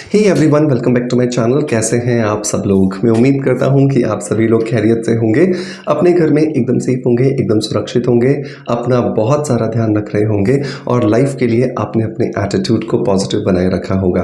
Hey everyone, welcome back to my channel. कैसे हैं आप सब लोग? मैं उम्मीद करता हूं कि आप सभी लोग खैरियत से होंगे, अपने घर में एकदम सेफ होंगे, एकदम सुरक्षित होंगे, अपना बहुत सारा ध्यान रख रहे होंगे और लाइफ के लिए आपने अपने एटीट्यूड को पॉजिटिव बनाए रखा होगा।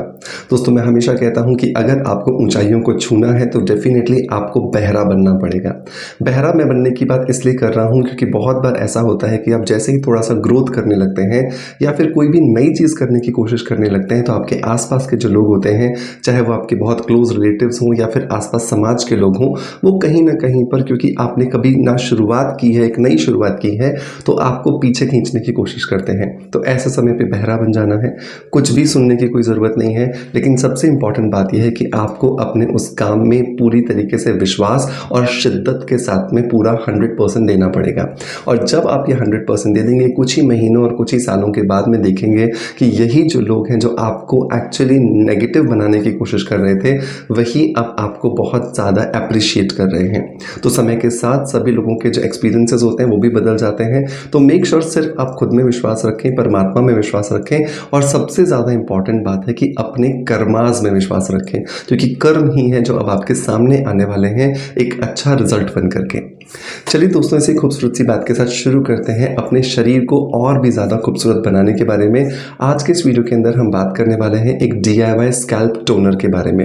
दोस्तों, मैं हमेशा कहता हूं कि अगर आपको ऊंचाइयों को छूना है तो डेफिनेटली आपको बहरा बनना पड़ेगा। बहरा मैं बनने की बात इसलिए कर रहा हूँ क्योंकि बहुत बार ऐसा होता है कि आप जैसे ही थोड़ा सा ग्रोथ करने लगते हैं या फिर कोई भी नई चीज़ करने की कोशिश करने लगते हैं तो आपके आसपास के जो लोग होते हैं, चाहे वो आपके बहुत क्लोज रिलेटिव्स हों या फिर आसपास समाज के लोग हों, वो कहीं ना कहीं पर क्योंकि आपने कभी ना शुरुआत की है, एक नई शुरुआत की है, तो आपको पीछे खींचने की कोशिश करते हैं। तो ऐसे समय पे बहरा बन जाना है। कुछ भी सुनने की कोई ज़रूरत नहीं है, लेकिन सबसे इंपॉर्टेंट बात यह है कि आपको अपने उस काम में पूरी तरीके से विश्वास और शिद्दत के साथ में पूरा 100% देना पड़ेगा। और जब आप ये 100% दे देंगे, कुछ ही महीनों और कुछ ही सालों के बाद में देखेंगे कि यही जो लोग हैं जो आपको एक्चुअली नेगेटिव बनाने की कोशिश कर रहे थे, वही अब आपको बहुत ज़्यादा अप्रिशिएट कर रहे हैं। तो समय के साथ सभी लोगों के जो एक्सपीरियंसेस होते हैं वो भी बदल जाते हैं। तो मेक श्योर सिर्फ आप खुद में विश्वास रखें, परमात्मा में विश्वास रखें और सबसे ज़्यादा इंपॉर्टेंट बात है कि अपने कर्माज में विश्वास रखें, क्योंकि कर्म ही है जो अब आपके सामने आने वाले हैं एक अच्छा रिजल्ट बन करके। चलिए दोस्तों, इसी खूबसूरत सी बात के साथ शुरू करते हैं अपने शरीर को और भी ज़्यादा खूबसूरत बनाने के बारे में। आज के इस वीडियो के अंदर हम बात करने वाले हैं एक DIY स्कैल्प टोनर के बारे में।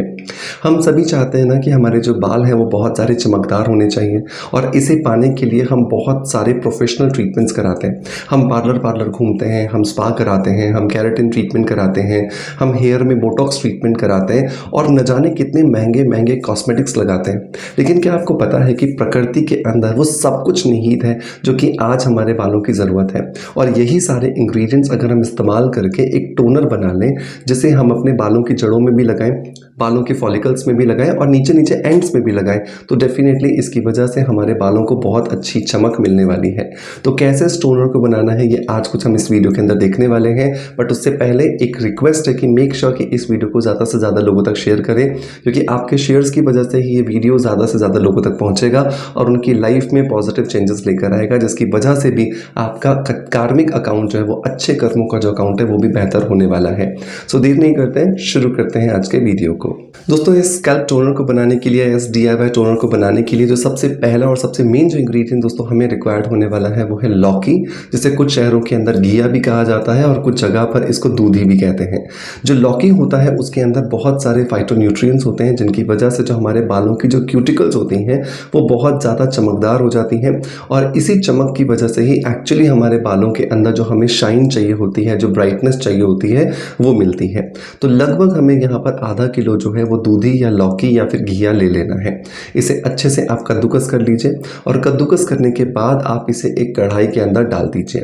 हम सभी चाहते हैं ना कि हमारे जो बाल हैं वो बहुत सारे चमकदार होने चाहिए और इसे पाने के लिए हम बहुत सारे प्रोफेशनल ट्रीटमेंट्स कराते हैं। हम पार्लर घूमते हैं, हम स्पा कराते हैं, हम केराटिन ट्रीटमेंट कराते हैं, हम हेयर में बोटॉक्स ट्रीटमेंट कराते हैं और न जाने कितने महंगे महंगे कॉस्मेटिक्स लगाते हैं। लेकिन क्या आपको पता है कि प्रकृति के अंदर वो सब कुछ निहित है जो कि आज हमारे बालों की ज़रूरत है। और यही सारे इंग्रेडिएंट्स अगर हम इस्तेमाल करके एक टोनर बना लें, जिसे हम अपने बालों की जड़ों में भी लगाएं, बालों के फॉलिकल्स में भी लगाएं और नीचे नीचे एंड्स में भी लगाएं, तो डेफिनेटली इसकी वजह से हमारे बालों को बहुत अच्छी चमक मिलने वाली है। तो कैसे इस टोनर को बनाना है ये आज कुछ हम इस वीडियो के अंदर देखने वाले हैं। बट उससे पहले एक रिक्वेस्ट है कि मेक श्योर कि इस वीडियो को ज़्यादा से ज़्यादा लोगों तक शेयर करें, क्योंकि आपके शेयर्स की वजह से ही ये वीडियो ज़्यादा से ज़्यादा लोगों तक पहुँचेगा और उनकी लाइफ में पॉजिटिव चेंजेस लेकर आएगा, जिसकी वजह से भी आपका कार्मिक अकाउंट जो है वो अच्छे कर्मों का जो अकाउंट है वो भी बेहतर होने वाला है। सो देर नहीं करते हैं, शुरू करते हैं आज के वीडियो को। दोस्तों, इस स्कैल्प टोनर को बनाने के लिए, इस DIY टोनर को बनाने के लिए जो सबसे पहला और सबसे मेन जो इंग्रेडिएंट दोस्तों हमें रिक्वायर्ड होने वाला है वो है लौकी, जिसे कुछ शहरों के अंदर घिया भी कहा जाता है और कुछ जगह पर इसको दूधी भी कहते हैं। जो लौकी होता है उसके अंदर बहुत सारे फाइटोन्यूट्रिएंट्स होते हैं, जिनकी वजह से जो हमारे बालों की जो क्यूटिकल्स होती हैं वो बहुत ज़्यादा चमकदार हो जाती हैं और इसी चमक की वजह से ही एक्चुअली हमारे बालों के अंदर जो हमें शाइन चाहिए होती है, जो ब्राइटनेस चाहिए होती है, वो मिलती है। तो लगभग हमें यहाँ पर आधा किलो जो है वो दूधी या लौकी या फिर घिया ले लेना है। इसे अच्छे से आप कद्दूकस कर लीजिए और कद्दूकस करने के बाद आप इसे एक कढ़ाई के अंदर डाल दीजिए।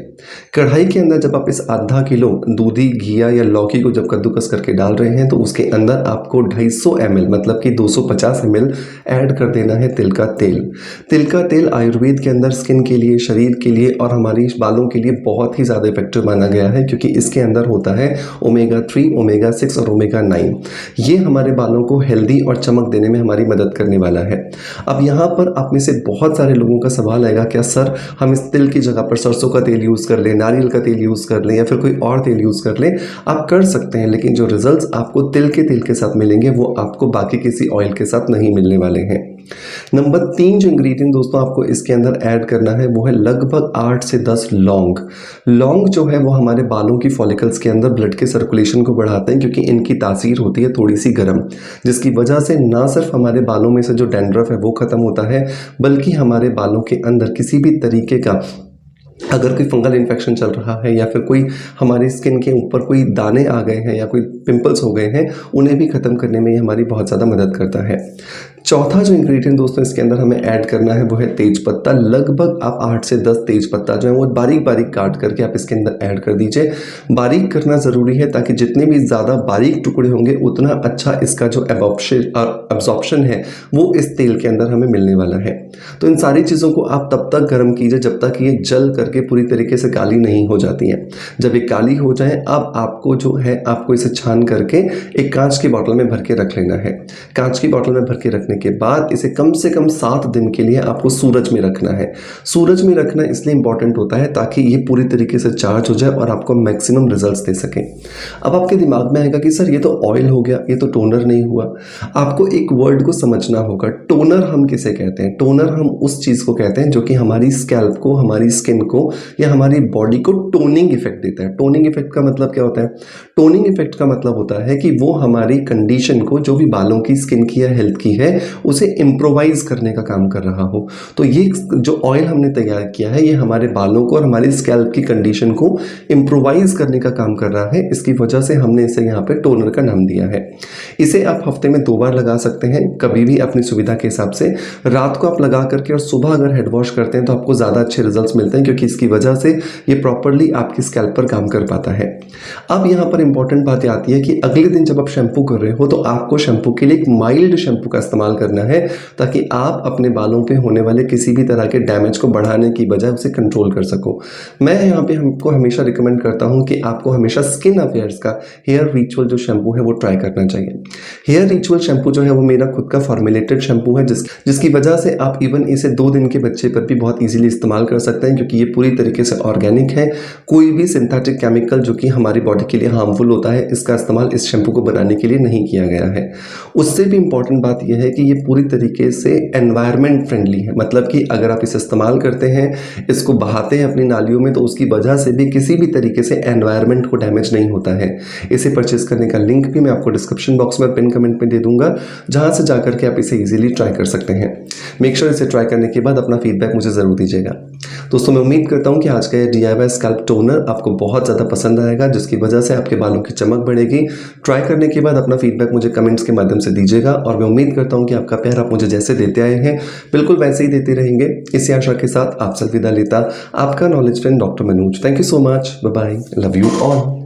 कढ़ाई के अंदर जब आप इस आधा किलो दूधी, घिया या लौकी को जब कद्दूकस करके डाल रहे हैं तो उसके अंदर आपको 250 ml मतलब कि 250 ml ऐड कर देना है तिल का तेल। तिल का तेल आयुर्वेद के अंदर स्किन के लिए, शरीर के लिए और हमारी बालों के लिए बहुत ही ज़्यादा इफेक्टिव माना गया है, क्योंकि इसके अंदर होता है ओमेगा 3, ओमेगा 6 और ओमेगा 9। ये हमारे बालों को हेल्दी और चमक देने में हमारी मदद करने वाला है। अब यहाँ पर आप में से बहुत सारे लोगों का सवाल आएगा, क्या सर हम इस तिल की जगह पर सरसों का तेल यूज़ कर लें, नारियल का तेल यूज़ कर लें या फिर कोई और तेल यूज़ कर लें? आप कर सकते हैं, लेकिन जो रिजल्ट्स आपको तिल के तेल के साथ मिलेंगे वो आपको बाकी किसी ऑयल के साथ नहीं मिलने वाले हैं। नंबर 3 जो इंग्रेडिएंट दोस्तों आपको इसके अंदर ऐड करना है वो है लगभग 8 से 10 लौंग। लौंग जो है वो हमारे बालों की फॉलिकल्स के अंदर ब्लड के सर्कुलेशन को बढ़ाते हैं, क्योंकि इनकी तासीर होती है थोड़ी सी गर्म, जिसकी वजह से ना सिर्फ हमारे बालों में से जो डैंड्रफ है वो ख़त्म होता है, बल्कि हमारे बालों के अंदर किसी भी तरीके का अगर कोई फंगल इन्फेक्शन चल रहा है या फिर कोई हमारी स्किन के ऊपर कोई दाने आ गए हैं या कोई पिंपल्स हो गए हैं, उन्हें भी ख़त्म करने में ये हमारी बहुत ज़्यादा मदद करता है। चौथा जो इंग्रेडिएंट दोस्तों इसके अंदर हमें ऐड करना है वो है तेज पत्ता। लगभग आप 8 से 10 तेज पत्ता जो है वो बारीक बारीक काट करके आप इसके अंदर ऐड कर दीजिए। बारीक करना ज़रूरी है, ताकि जितने भी ज़्यादा बारीक टुकड़े होंगे उतना अच्छा इसका जो एब्जॉर्प्शन है वो इस तेल के अंदर हमें मिलने वाला है। तो इन सारी चीज़ों को आप तब तक गर्म कीजिए जब तक ये जल करके पूरी तरीके से काली नहीं हो जाती है। जब ये काली हो जाए, अब आपको जो है आपको इसे छान करके एक कांच की बोतल में भर के रख लेना है। कांच की बोतल में भर के रखने करने के बाद इसे कम से कम 7 दिन के लिए आपको सूरज में रखना है। सूरज में रखना इसलिए इंपॉर्टेंट होता है ताकि ये पूरी तरीके से चार्ज हो जाए और आपको मैक्सिमम रिजल्ट्स दे सकें। अब आपके दिमाग में आएगा कि सर ये तो ऑयल हो गया, ये तो टोनर नहीं हुआ। आपको एक वर्ड को समझना होगा, टोनर हम किसे कहते हैं? टोनर हम उस चीज़ को कहते हैं जो कि हमारी स्कैल्प को, हमारी स्किन को या हमारी बॉडी को टोनिंग इफेक्ट देता है। टोनिंग इफेक्ट का मतलब क्या होता है? टोनिंग इफेक्ट का मतलब होता है कि वो हमारी कंडीशन को, जो भी बालों की, स्किन की या हेल्थ की है, उसे इम्प्रोवाइज करने का काम कर रहा हो। तो ये जो ऑयल हमने तैयार किया है, ये हमारे बालों को और हमारी स्कैल्प की कंडीशन को इम्प्रोवाइज करने का काम कर रहा है। इसकी वजह से हमने इसे यहाँ पे टोनर का नाम दिया है। इसे आप हफ्ते में 2 बार लगा सकते हैं, कभी भी अपनी सुविधा के हिसाब से। रात को आप लगा करके और सुबह अगर हेड वॉश करते हैं तो आपको ज़्यादा अच्छे रिजल्ट्स मिलते हैं, क्योंकि इसकी वजह से ये प्रॉपरली आपकी स्कैल्प पर काम कर पाता है। अब यहाँ पर इंपॉर्टेंट बात आती है कि अगले दिन जब आप शैम्पू कर रहे हो तो आपको शैम्पू के लिए एक माइल्ड शैम्पू का इस्तेमाल करना है, ताकि आप अपने बालों पे होने वाले किसी भी तरह के डैमेज को बढ़ाने की बजाय उसे कंट्रोल कर सको। मैं यहाँ पे हमको हमेशा रिकमेंड करता हूँ कि आपको हमेशा स्किन अफेयर्स का हेयर रिचुअल जो शैम्पू है वो ट्राई करना चाहिए। हेयर रिचुअल शैम्पू जो है वो मेरा खुद का फॉर्मुलेटेड शैम्पू है, जिसकी वजह से आप इवन इसे 2 दिन के बच्चे पर भी बहुत इजीली इस्तेमाल कर सकते हैं, क्योंकि ये पूरी तरीके से ऑर्गेनिक है। कोई भी सिंथेटिक केमिकल जो कि हमारी बॉडी के लिए हार्मफुल होता है, इसका इस्तेमाल इस शैम्पू को बनाने के लिए नहीं किया गया है। उससे भी इंपॉर्टेंट बात यह है कि ये पूरी तरीके से एनवायरनमेंट फ्रेंडली है। मतलब कि अगर आप इसे इस्तेमाल करते हैं, इसको बहाते हैं अपनी नालियों में, तो उसकी वजह से भी किसी भी तरीके से एनवायरनमेंट को डैमेज नहीं होता है। इसे परचेज करने का लिंक भी मैं आपको डिस्क्रिप्शन बॉक्स में पिन कमेंट में दे दूंगा, जहां से जाकर के आप इसे इजीली ट्राई कर सकते हैं। मेक श्योर इसे ट्राई करने के बाद अपना फीडबैक मुझे ज़रूर दीजिएगा। दोस्तों, मैं उम्मीद करता हूं कि आज का ये DIY स्कैल्प टोनर आपको बहुत ज़्यादा पसंद आएगा, जिसकी वजह से आपके बालों की चमक बढ़ेगी। ट्राई करने के बाद अपना फीडबैक मुझे कमेंट्स के माध्यम से दीजिएगा, और मैं उम्मीद करता हूं कि आपका प्यार आप मुझे जैसे देते आए हैं बिल्कुल वैसे ही देते रहेंगे। इसी आशा के साथ आपसे विदा लेता आपका knowledge friend doctor Manoj. Thank you so much. Bye bye. Love you all.